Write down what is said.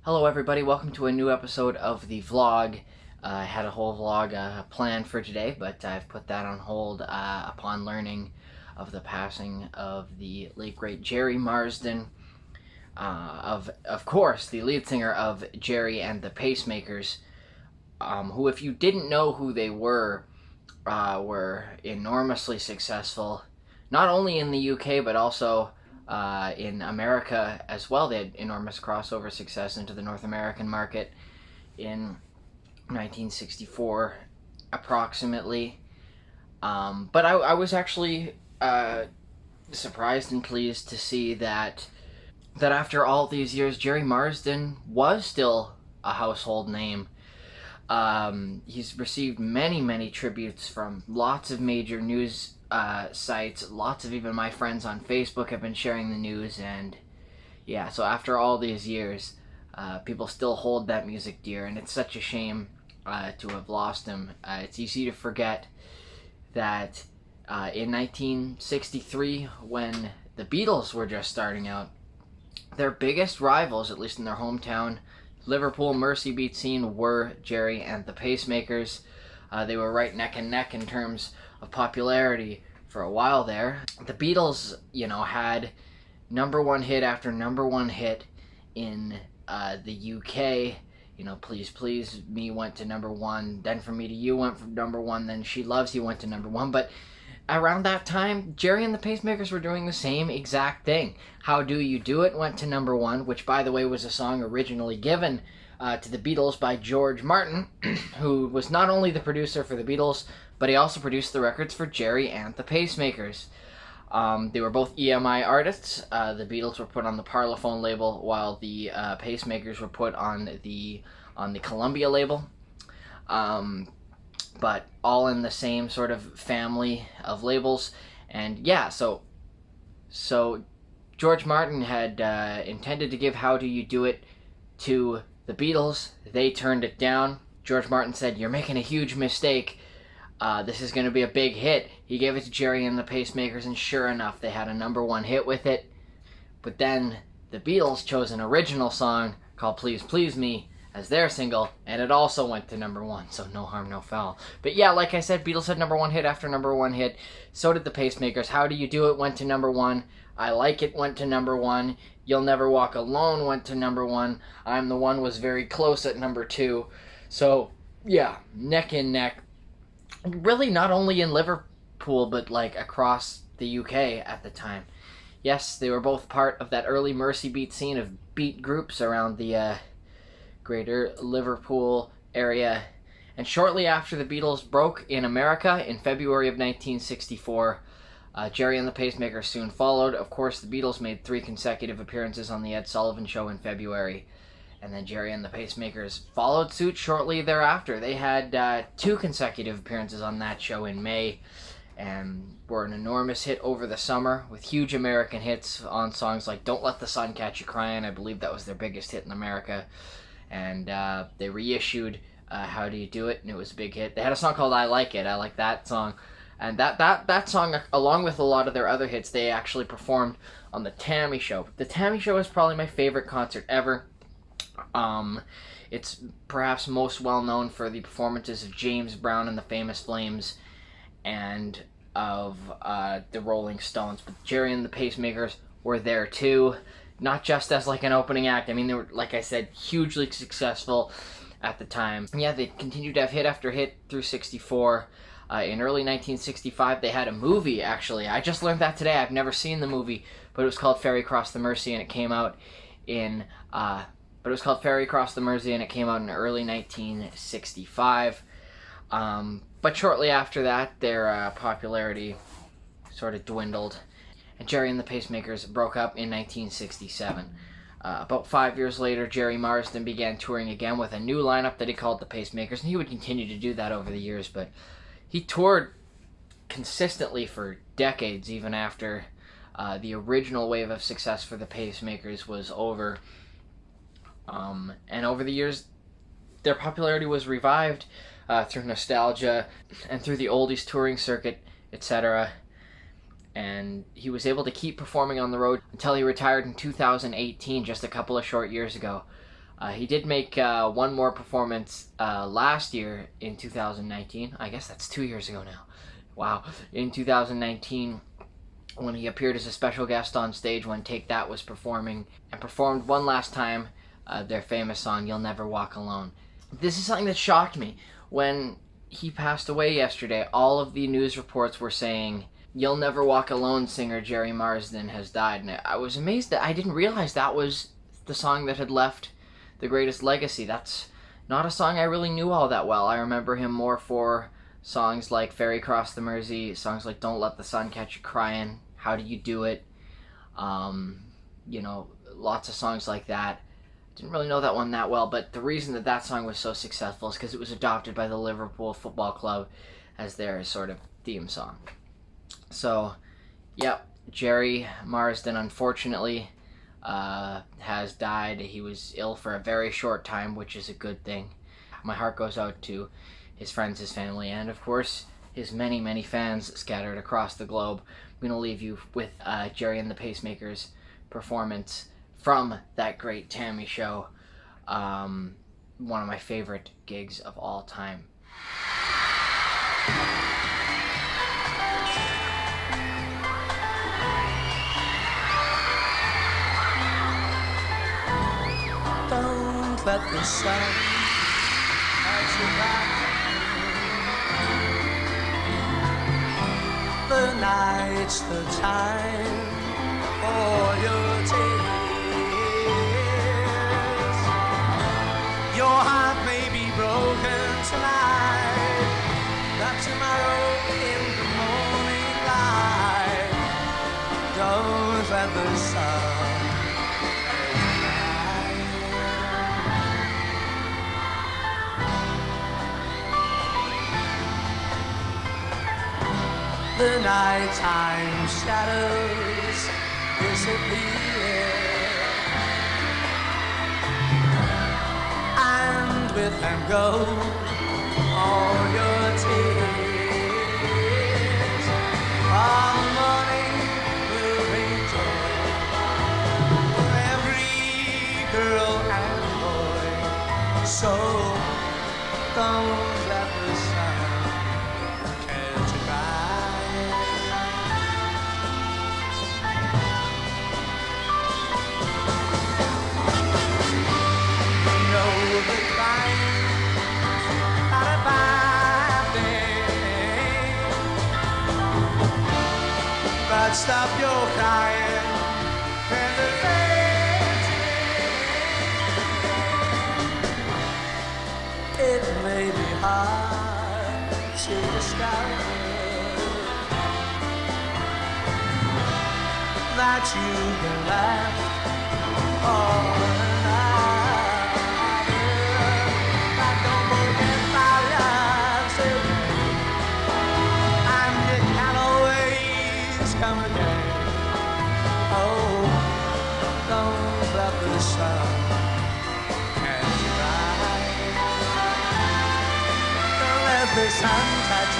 Hello everybody, welcome to a new episode of the vlog. I had a whole vlog planned for today, but I've put that on hold upon learning of the passing of the late great Gerry Marsden, of course, the lead singer of Gerry and the Pacemakers, who, if you didn't know who they were enormously successful, not only in the UK, but also in America as well. They had enormous crossover success into the North American market in 1964, approximately. But I was actually surprised and pleased to see that after all these years, Gerry Marsden was still a household name. He's received many tributes from lots of major news sites. Lots of even my friends on Facebook have been sharing the news, and yeah, so after all these years, people still hold that music dear, and it's such a shame to have lost him. It's easy to forget that in 1963, when the Beatles were just starting out, their biggest rivals, at least in their hometown Liverpool Mersey beat scene, were Gerry and the Pacemakers. They were right neck and neck in terms of popularity for a while there. The Beatles, had number one hit after number one hit in the UK. Please Please Me went to number one, then From Me to You went from number one, then She Loves You went to number one. But around that time, Gerry and the Pacemakers were doing the same exact thing. How Do You Do It went to number one, which, by the way, was a song originally given to the Beatles by George Martin, who was not only the producer for the Beatles, but he also produced the records for Gerry and the Pacemakers. They were both EMI artists. The Beatles were put on the Parlophone label, while the Pacemakers were put on the Columbia label. But all in the same sort of family of labels. And yeah, so George Martin had intended to give How Do You Do It to the Beatles. They turned it down. George Martin said, "You're making a huge mistake. This is going to be a big hit." He gave it to Gerry and the Pacemakers, and sure enough, they had a number one hit with it. But then the Beatles chose an original song called Please Please Me as their single, and it also went to number one, so no harm, no foul. But yeah, like I said, Beatles had number one hit after number one hit. So did the Pacemakers. How Do You Do It went to number one. I Like It went to number one. You'll Never Walk Alone went to number one. I'm the One was very close at number two. So yeah, neck and neck. Really not only in Liverpool, but like across the UK at the time. Yes, they were both part of that early Mersey beat scene of beat groups around the greater Liverpool area. And shortly after the Beatles broke in America in February of 1964, Gerry and the Pacemakers soon followed. Of course, the Beatles made 3 consecutive appearances on the Ed Sullivan Show in February, and then Gerry and the Pacemakers followed suit shortly thereafter. They had 2 consecutive appearances on that show in May, and were an enormous hit over the summer, with huge American hits on songs like Don't Let the Sun Catch You Crying. I believe that was their biggest hit in America. And they reissued How Do You Do It, and it was a big hit. They had a song called I Like It. I like that song. And that song, along with a lot of their other hits, they actually performed on the Tammy Show. The Tammy Show is probably my favorite concert ever. It's perhaps most well known for the performances of James Brown and the Famous Flames and of the Rolling Stones. But Gerry and the Pacemakers were there too, not just as like an opening act. I mean, they were, like I said, hugely successful at the time. Yeah, they continued to have hit after hit through 64. In early 1965, they had a movie, actually. I just learned that today. I've never seen the movie, but it was called Ferry Across the Mersey, and it came out in early 1965. But shortly after that, their popularity sort of dwindled, and Gerry and the Pacemakers broke up in 1967. About 5 years later, Gerry Marsden began touring again with a new lineup that he called the Pacemakers, and he would continue to do that over the years, but he toured consistently for decades, even after the original wave of success for the Pacemakers was over. And over the years, their popularity was revived through nostalgia and through the oldies touring circuit, etc. And he was able to keep performing on the road until he retired in 2018, just a couple of short years ago. He did make one more performance last year in 2019. I guess that's 2 years ago now. Wow. In 2019, when he appeared as a special guest on stage when Take That was performing, and performed one last time their famous song, You'll Never Walk Alone. This is something that shocked me. When he passed away yesterday, all of the news reports were saying, You'll Never Walk Alone singer Gerry Marsden has died. And I was amazed that I didn't realize that was the song that had left the greatest legacy. That's not a song I really knew all that well. I remember him more for songs like Ferry Cross the Mersey, songs like Don't Let the Sun Catch You Crying, How Do You Do It, lots of songs like that. Didn't really know that one that well, but the reason that that song was so successful is because it was adopted by the Liverpool Football Club as their sort of theme song. So, yep, Gerry Marsden unfortunately has died. He was ill for a very short time, which is a good thing. My heart goes out to his friends, his family, and of course his many, many fans scattered across the globe. I'm going to leave you with Gerry and the Pacemakers performance from that great Tammy show. One of my favorite gigs of all time. Don't let the sun pass you by. The night's the time for your tears. Your heart may be broken tonight, but tomorrow in the morning light, don't let the sun the nighttime shadows disappear, and with them go all your tears. All the morning will bring joy for every girl and boy. So don't let the sun catch you by. But stop your crying and it may be hard to discover that you've been left all night. But don't forget my love's and it can always come again. Oh, don't let the sun catch your eye. Don't let the sun touch